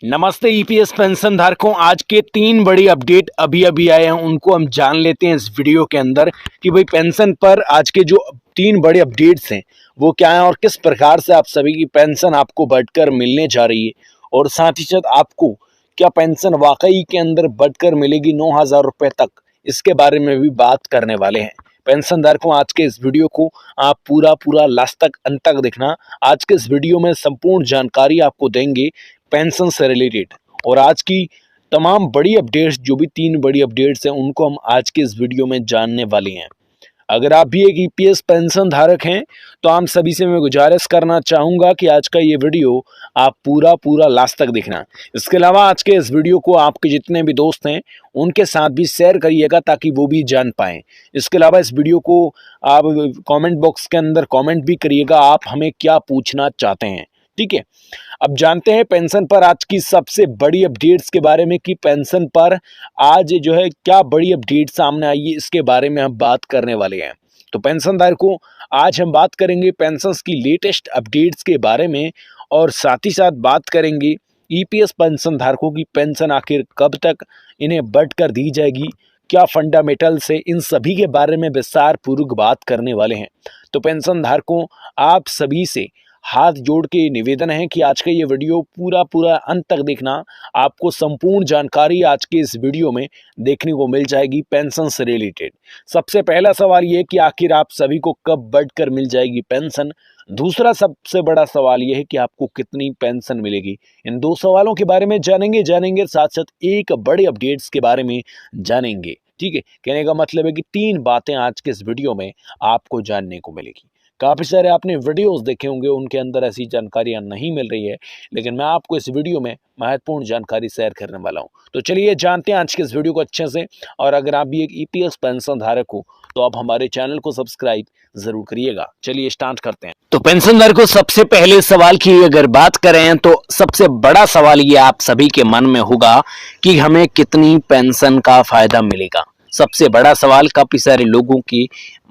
नमस्ते EPS pension धारकों। आज के 3 बड़ी अपडेट अभी अभी आए हैं, उनको हम जान लेते हैं इस वीडियो के अंदर कि भाई पेंशन पर आज के जो 3 बड़े अपडेट्स हैं वो क्या हैं और किस प्रकार से आप सभी की पेंशन आपको बढ़कर मिलने जा रही है, और साथ ही साथ आपको क्या पेंशन वाकई के अंदर बढ़कर मिलेगी 9,000 रुपये तक, इसके बारे में भी बात करने वाले हैं। पेंशन धारकों, आज के इस वीडियो को आप पूरा लास्ट तक अंत तक देखना। आज के इस वीडियो में संपूर्ण जानकारी आपको देंगे पेंशन से रिलेटेड, और आज की तमाम बड़ी अपडेट्स, जो भी 3 बड़ी अपडेट्स हैं, उनको हम आज के इस वीडियो में जानने वाले हैं। अगर आप भी एक ईपीएस पेंशन धारक हैं तो आप सभी से मैं गुजारिश करना चाहूँगा कि आज का ये वीडियो आप पूरा लास्ट तक देखना। इसके अलावा आज के इस वीडियो को आपके जितने भी दोस्त हैं उनके साथ भी शेयर करिएगा ताकि वो भी जान पाएँ। इसके अलावा इस वीडियो को आप कमेंट बॉक्स के अंदर कमेंट भी करिएगा, आप हमें क्या पूछना चाहते हैं। ठीक है, अब जानते हैं पेंशन पर आज की सबसे बड़ी अपडेट्स के बारे में कि पेंशन पर आज जो है क्या बड़ी अपडेट सामने आई है, इसके बारे में हम बात करने वाले हैं। तो पेंशनधारकों को आज हम बात करेंगे पेंशन की लेटेस्ट अपडेट्स के बारे में, और साथ ही साथ बात करेंगे ईपीएस पेंशन धारकों की पेंशन आखिर कब तक इन्हें बढ़कर दी जाएगी, क्या फंडामेंटल्स है, इन सभी के बारे में विस्तार पूर्वक बात करने वाले हैं। तो पेंशन धारकों, आप सभी से हाथ जोड़ के निवेदन है कि आज का ये वीडियो पूरा अंत तक देखना। आपको संपूर्ण जानकारी आज के इस वीडियो में देखने को मिल जाएगी पेंशन से रिलेटेड। सबसे पहला सवाल ये कि आखिर आप सभी को कब बढ़कर मिल जाएगी पेंशन। दूसरा सबसे बड़ा सवाल यह है कि आपको कितनी पेंशन मिलेगी। इन 2 सवालों के बारे में जानेंगे, साथ साथ एक बड़े अपडेट्स के बारे में जानेंगे। ठीक है, कहने का मतलब है कि 3 बातें आज के इस वीडियो में आपको जानने को मिलेगी। काफ़ी सारे आपने वीडियोस देखे होंगे, उनके अंदर ऐसी जानकारियां नहीं मिल रही है, लेकिन मैं आपको इस वीडियो में महत्वपूर्ण जानकारी शेयर करने वाला हूं। तो चलिए जानते हैं आज के इस वीडियो को अच्छे से। और अगर आप भी एक ईपीएस पेंशन धारक हो तो आप हमारे चैनल को सब्सक्राइब जरूर करिएगा। चलिए स्टार्ट करते हैं। तो पेंशन धारकों, सबसे पहले सवाल की अगर बात करें तो सबसे बड़ा सवाल ये आप सभी के मन में होगा कि हमें कितनी पेंशन का फायदा मिलेगा। सबसे बड़ा सवाल काफ़ी सारे लोगों के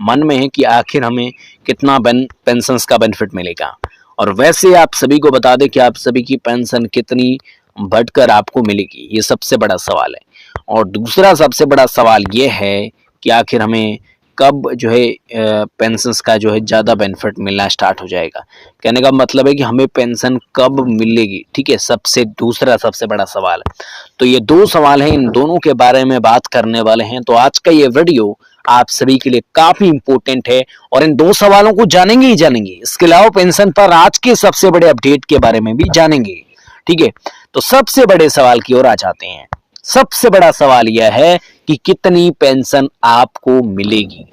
मन में है कि आखिर हमें कितना पेंशन का बेनिफिट मिलेगा। और वैसे आप सभी को बता दें कि आप सभी की पेंशन कितनी बढ़कर आपको मिलेगी, ये सबसे बड़ा सवाल है। और दूसरा सबसे बड़ा सवाल ये है कि आखिर हमें कब जो है पेंशन का जो है ज़्यादा बेनिफिट मिलना स्टार्ट हो जाएगा। कहने का मतलब है कि हमें पेंशन कब मिलेगी। ठीक है, दूसरा सबसे बड़ा सवाल है। तो ये 2 सवाल हैं, इन दोनों के बारे में बात करने वाले हैं। तो आज का ये वीडियो आप सभी के लिए काफी इंपॉर्टेंट है और इन 2 सवालों को जानेंगे ही जानेंगे। इसके अलावा पेंशन पर आज के सबसे बड़े अपडेट के बारे में भी जानेंगे। ठीक है, तो सबसे बड़े सवाल की ओर आ जाते हैं। सबसे बड़ा सवाल यह है कि कितनी पेंशन आपको मिलेगी,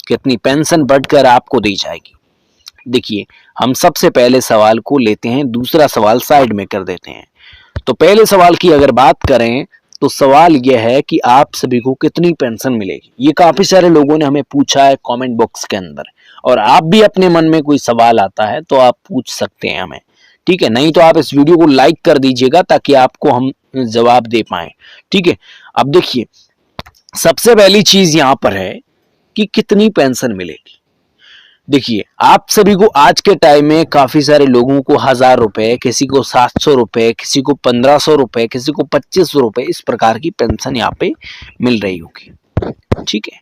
कितनी पेंशन बढ़कर आपको दी जाएगी। देखिए, हम सबसे पहले सवाल को लेते हैं, दूसरा सवाल साइड में कर देते हैं। तो पहले सवाल की अगर बात करें तो सवाल यह है कि आप सभी को कितनी पेंशन मिलेगी। ये काफी सारे लोगों ने हमें पूछा है कमेंट बॉक्स के अंदर, और आप भी अपने मन में कोई सवाल आता है तो आप पूछ सकते हैं हमें। ठीक है, नहीं तो आप इस वीडियो को लाइक कर दीजिएगा ताकि आपको हम जवाब दे पाए। ठीक है, अब देखिए, सबसे पहली चीज यहां पर है कि कितनी पेंशन मिलेगी। देखिए, आप सभी को आज के टाइम में काफी सारे लोगों को 1,000 रुपए, किसी को 700 रुपए, किसी को 1,500 रुपए, किसी को 2,500 रुपए, इस प्रकार की पेंशन यहाँ पे मिल रही होगी। ठीक है,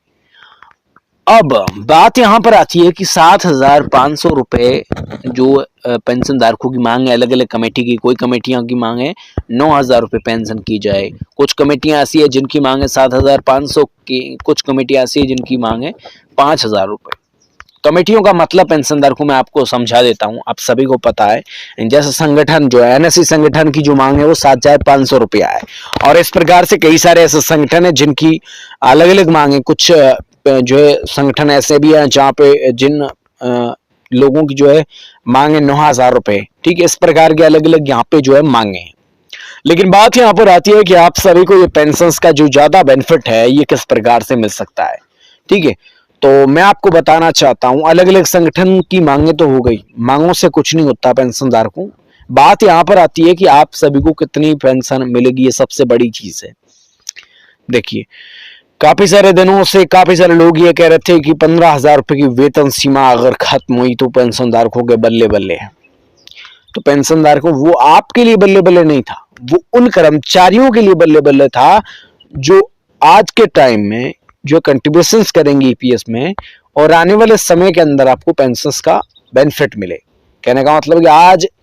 अब बात यहाँ पर आती है कि 7,500 रुपए जो पेंशन धारकों की मांग है, अलग अलग कमेटी की। कोई कमेटियों की मांग है 9,000 रुपए पेंशन की जाए, कुछ कमेटियां ऐसी है जिनकी मांग है 7,500 की, कुछ कमेटियां ऐसी है जिनकी मांग है 5,000 रुपए। कमेटियों का मतलब पेंशन धारकों में आपको समझा देता हूं, आप सभी को पता है। जैसे संगठन जो है, एनएससी संगठन की जो मांग है वो 7,500 रुपया है, और इस प्रकार से कई सारे ऐसे संगठन है जिनकी अलग अलग मांग है। कुछ जो है संगठन ऐसे भी हैं जहाँ पे जिन लोगों की जो है मांग है 9,000 रुपए। ठीक है, इस प्रकार के अलग अलग यहाँ पे जो है मांगे हैं। लेकिन बात यहाँ पर आती है कि आप सभी को ये पेंशन का जो ज्यादा बेनिफिट है ये किस प्रकार से मिल सकता है। ठीक है, तो मैं आपको बताना चाहता हूं, अलग अलग संगठन की मांगे तो हो गई, मांगों से कुछ नहीं होता पेंशन धारकों। बात यहाँ पर आती है कि आप सभी को कितनी पेंशन मिलेगी, ये सबसे बड़ी चीज है। देखिए, काफी सारे दिनों से काफी सारे लोग ये कह रहे थे कि 15,000 रुपए की वेतन सीमा अगर खत्म हुई तो पेंशन धारकों के बल्ले बल्ले है। तो पेंशन धारकों, वो आपके लिए बल्ले बल्ले नहीं था, वो उन कर्मचारियों के लिए बल्ले बल्ले था जो आज के टाइम में जो कंट्रीब्यूशंस करेंगे ईपीएस में, और आने वाले समय के अंदर आपको पेंशन का बेनिफिट मिले। कहने का मतलब कि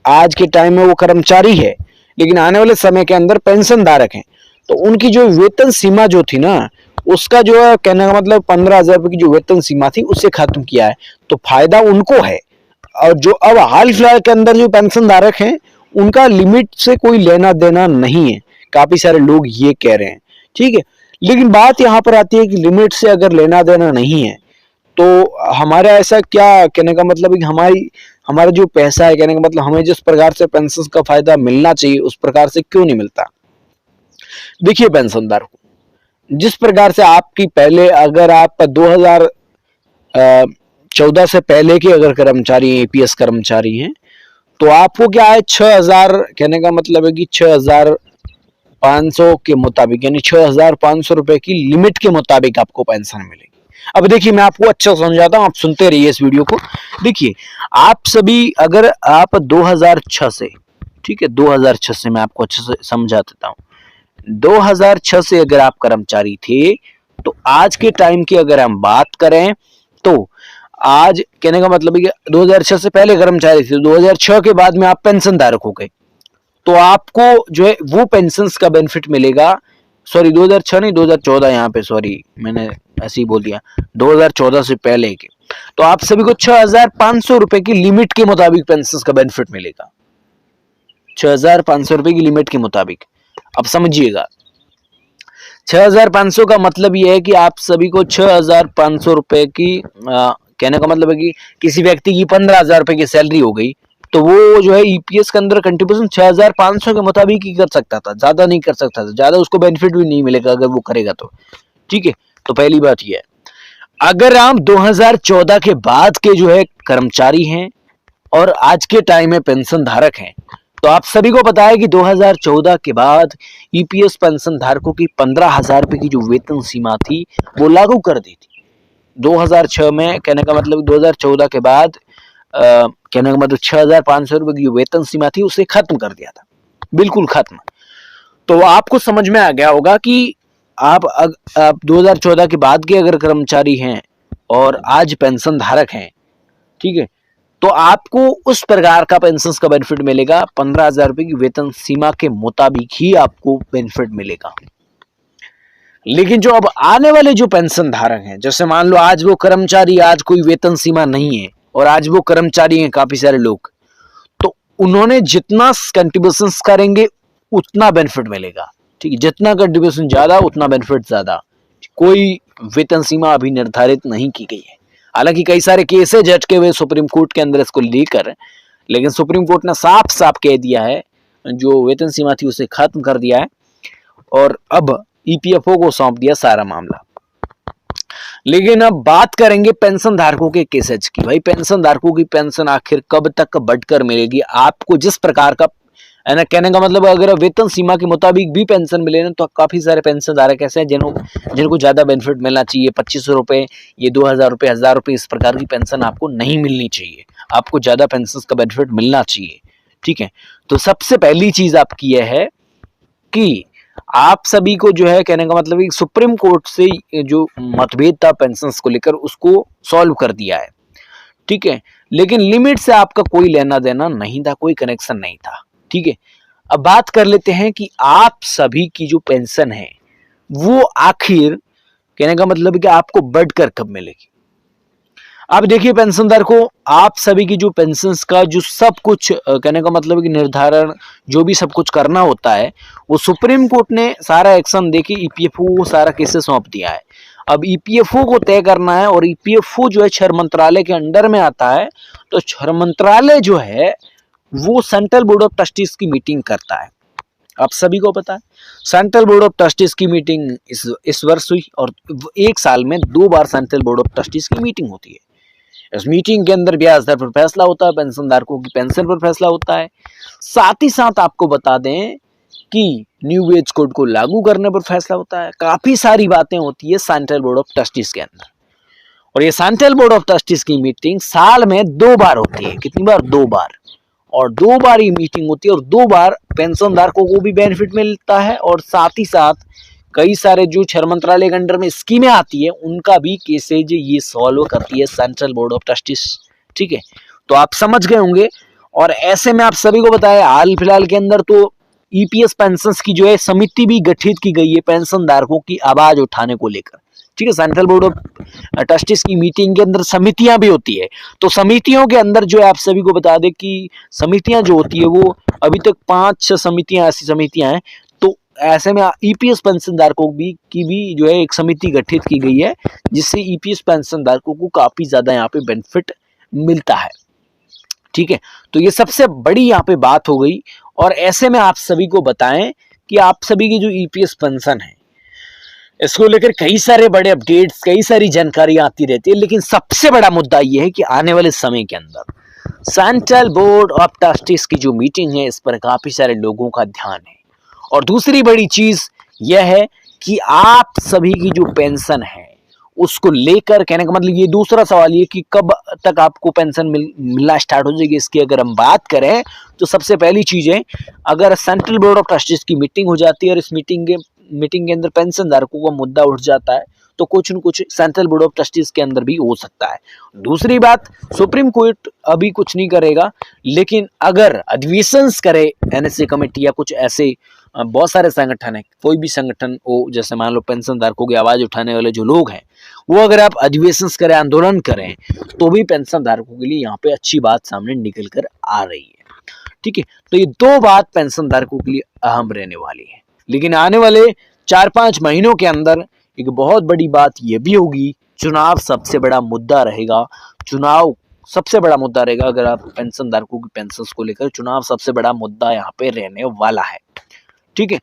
आज के टाइम में वो कर्मचारी है, लेकिन आने वाले समय के अंदर पेंशन धारक हैं, तो उनकी जो वेतन सीमा जो थी ना, उसका जो है कहने का मतलब 15,000 रुपए की जो वेतन सीमा थी उससे खत्म किया है। तो फायदा उनको है, और जो अब हाल फिलहाल के अंदर जो पेंशन धारक हैं उनका लिमिट से कोई लेना देना नहीं है। काफी सारे लोग ये कह रहे हैं, ठीक है। लेकिन बात यहाँ पर आती है कि लिमिट से अगर लेना देना नहीं है तो हमारा ऐसा क्या, कहने का मतलब है कि हमारा जो पैसा है, कहने का मतलब हमें जिस प्रकार से पेंशन का फायदा मिलना चाहिए उस प्रकार से क्यों नहीं मिलता। देखिए पेंशनदार को, जिस प्रकार से आपकी पहले अगर आप 2014 से पहले के अगर कर्मचारी एपीएस कर्मचारी हैं तो आपको क्या है 6,000, कहने का मतलब है कि 6,500 के मुताबिक, यानी 6,500 रुपए की लिमिट के मुताबिक आपको पेंशन मिलेगी। अब देखिए मैं आपको अच्छा समझाता हूं, आप सुनते रहिए इस वीडियो को। देखिए आप सभी, अगर आप 2006 से, ठीक है 2006 से मैं आपको अच्छे से समझा देता हूं, 2006 से अगर आप कर्मचारी थे तो आज के टाइम की अगर हम बात करें तो आज, कहने का मतलब है कि 2006 से पहले कर्मचारी थे, 2006 के बाद में आप पेंशन धारक हो गए, तो आपको जो है वो पेंशन का बेनिफिट मिलेगा। सॉरी 2006 नहीं, 2014 यहाँ पे, सॉरी मैंने ऐसे ही बोल दिया, 2014 से पहले के, तो आप सभी को 6,500 रुपए की लिमिट के मुताबिक पेंशन का बेनिफिट मिलेगा। 6,500 रुपए की लिमिट के मुताबिक, अब समझिएगा 6,500 का मतलब यह है कि आप सभी को 6,500 रुपए की, कहने का मतलब है कि किसी व्यक्ति की 15,000 रुपए की सैलरी हो गई तो वो जो है ईपीएस के अंदर कंट्रीब्यूशन 6,500 के मुताबिक ही कर सकता था, ज्यादा नहीं कर सकता था, ज्यादा उसको बेनिफिट भी नहीं मिलेगा अगर वो करेगा तो, ठीक है। तो पहली बात यह है, अगर आप 2014 के बाद के जो है कर्मचारी हैं और आज के टाइम में पेंशन धारक हैं, तो आप सभी को पता है कि 2014 के बाद ईपीएस पेंशन धारकों की 15,000 रुपए की जो वेतन सीमा थी वो लागू कर दी थी 2006 में। कहने का मतलब 2014 के बाद कहने का मतलब 6,500 रुपए की जो वेतन सीमा थी उसे खत्म कर दिया था, बिल्कुल खत्म। तो आपको समझ में आ गया होगा कि आप 2014 के बाद के अगर कर्मचारी हैं और आज पेंशन धारक हैं, ठीक है, तो आपको उस प्रकार का पेंशन का बेनिफिट मिलेगा, 15,000 रुपए की वेतन सीमा के मुताबिक ही आपको बेनिफिट मिलेगा। लेकिन जो अब आने वाले जो पेंशन धारक हैं, जैसे मान लो आज वो कर्मचारी, आज कोई वेतन सीमा नहीं है और आज वो कर्मचारी हैं काफी सारे लोग, तो उन्होंने जितना कंट्रीब्यूशन करेंगे उतना बेनिफिट मिलेगा, ठीक है, जितना कंट्रीब्यूशन ज्यादा उतना बेनिफिट ज्यादा। कोई वेतन सीमा अभी निर्धारित नहीं की गई है, हालांकि कई सारे केसेज अटके हुए सुप्रीम कोर्ट के अंदर इसको लेकर, लेकिन सुप्रीम कोर्ट ने साफ साफ कह दिया है, जो वेतन सीमा थी उसे खत्म कर दिया है और अब ईपीएफओ को सौंप दिया सारा मामला। लेकिन अब बात करेंगे पेंशन धारकों के केसेज की। भाई पेंशन धारकों की पेंशन आखिर कब तक बढ़कर मिलेगी, आपको जिस प्रकार का है ना, कहने का मतलब अगर वेतन सीमा के मुताबिक भी पेंशन मिले ना, तो काफी सारे पेंशन धारक ऐसे हैं जिनको ज्यादा बेनिफिट मिलना चाहिए, 2,500 रुपए, ये 2,000 रुपए, 1,000 रुपए, इस प्रकार की पेंशन आपको नहीं मिलनी चाहिए, आपको ज्यादा पेंशन का बेनिफिट मिलना चाहिए, ठीक है। तो सबसे पहली चीज आपकी यह है कि आप सभी को जो है, कहने का मतलब सुप्रीम कोर्ट से जो मतभेद था पेंशन को लेकर उसको सॉल्व कर दिया है, ठीक है। लेकिन लिमिट से आपका कोई लेना देना नहीं था, कोई कनेक्शन नहीं था, ठीक है। अब बात कर लेते हैं कि आप सभी की जो पेंशन है वो आखिर, कहने का मतलब कि आपको बढ़कर कब मिलेगी। अब देखिए पेंशनदार को, आप सभी की जो पेंशन का जो सब कुछ, कहने का मतलब कि निर्धारण जो भी सब कुछ करना होता है वो सुप्रीम कोर्ट ने सारा एक्शन देके ईपीएफओ को सारा केसेस सौंप दिया है। अब ईपीएफओ को तय करना है, और ईपीएफओ जो है श्रम मंत्रालय के अंडर में आता है, तो श्रम मंत्रालय जो है वो सेंट्रल बोर्ड ऑफ ट्रस्टीज की मीटिंग करता है। आप सभी को पता है सेंट्रल बोर्ड ऑफ ट्रस्टीज की मीटिंग इस वर्ष हुई, और एक साल में 2 बार सेंट्रल बोर्ड ऑफ ट्रस्टीज की मीटिंग होती है। इस मीटिंग के अंदर ब्याज दर पर फैसला होता है, पेंशन धारकों की पेंशन पर फैसला होता है। साथ ही साथ आपको बता दें कि न्यू वेज कोड को लागू करने पर फैसला होता है। काफी सारी बातें होती है सेंट्रल बोर्ड ऑफ ट्रस्टीज के अंदर, और ये सेंट्रल बोर्ड ऑफ ट्रस्टीज की मीटिंग साल में 2 बार होती है। कितनी बार? 2 बार। और 2 बार ये मीटिंग होती है और 2 बार पेंशन धारकों को भी बेनिफिट मिलता है और साथ ही साथ कई सारे जो श्रम मंत्रालय के अंडर में स्कीमें आती है उनका भी केसेज ये सॉल्व करती है सेंट्रल बोर्ड ऑफ ट्रस्टीज। ठीक है, तो आप समझ गए होंगे। और ऐसे में आप सभी को बताया हाल फिलहाल के अंदर तो ईपीएस पेंशन की जो है समिति भी गठित की गई है पेंशन धारकों की आवाज उठाने को लेकर। ठीक है, सेंट्रल बोर्ड ऑफ ट्रस्टीज की मीटिंग के अंदर समितियां भी होती है, तो समितियों के अंदर जो है आप सभी को बता दें कि समितियां जो होती है वो अभी तक 5-6 समितियां ऐसी समितियां हैं। तो ऐसे में ईपीएस पेंशन धारकों की भी जो है एक समिति गठित की गई है जिससे ईपीएस पेंशन धारकों को काफी ज्यादा यहाँ पे बेनिफिट मिलता है। ठीक है, तो ये सबसे बड़ी यहाँ पे बात हो गई। और ऐसे में आप सभी को बताएं कि आप सभी की जो ईपीएस पेंशन है इसको लेकर कई सारे बड़े अपडेट्स, कई सारी जानकारी आती रहती है, लेकिन सबसे बड़ा मुद्दा यह है कि आने वाले समय के अंदर सेंट्रल बोर्ड ऑफ ट्रस्टीज की जो मीटिंग है इस पर काफी सारे लोगों का ध्यान है। और दूसरी बड़ी चीज यह है कि आप सभी की जो पेंशन है उसको लेकर, कहने का मतलब ये दूसरा सवाल ये कि कब तक आपको पेंशन मिलना स्टार्ट हो जाएगी, इसकी अगर हम बात करें तो सबसे पहली चीज है, अगर सेंट्रल बोर्ड ऑफ ट्रस्टीज की मीटिंग हो जाती है और इस मीटिंग के अंदर पेंशन धारकों का मुद्दा उठ जाता है तो कुछ न कुछ सेंट्रल बोर्ड ऑफ ट्रस्टीज के अंदर भी हो सकता है। दूसरी बात, सुप्रीम कोर्ट अभी कुछ नहीं करेगा, लेकिन अगर अधिवेशन करे एनएसए कमेटी या कुछ ऐसे बहुत सारे संगठन है, कोई भी संगठन हो, जैसे मान लो पेंशन धारकों की आवाज उठाने वाले जो लोग हैं वो अगर आप अधिवेशन करें, आंदोलन करें, तो भी पेंशन धारकों के लिए यहाँ पे अच्छी बात सामने निकल कर आ रही है। ठीक है, तो ये 2 बात पेंशन धारकों के लिए अहम रहने वाली है। लेकिन आने वाले 4-5 महीनों के अंदर एक बहुत बड़ी बात यह भी होगी, चुनाव सबसे बड़ा मुद्दा रहेगा। चुनाव सबसे बड़ा मुद्दा रहेगा, अगर आप पेंशन धारकों की पेंशन को लेकर, चुनाव सबसे बड़ा मुद्दा यहाँ पे रहने वाला है। ठीक है,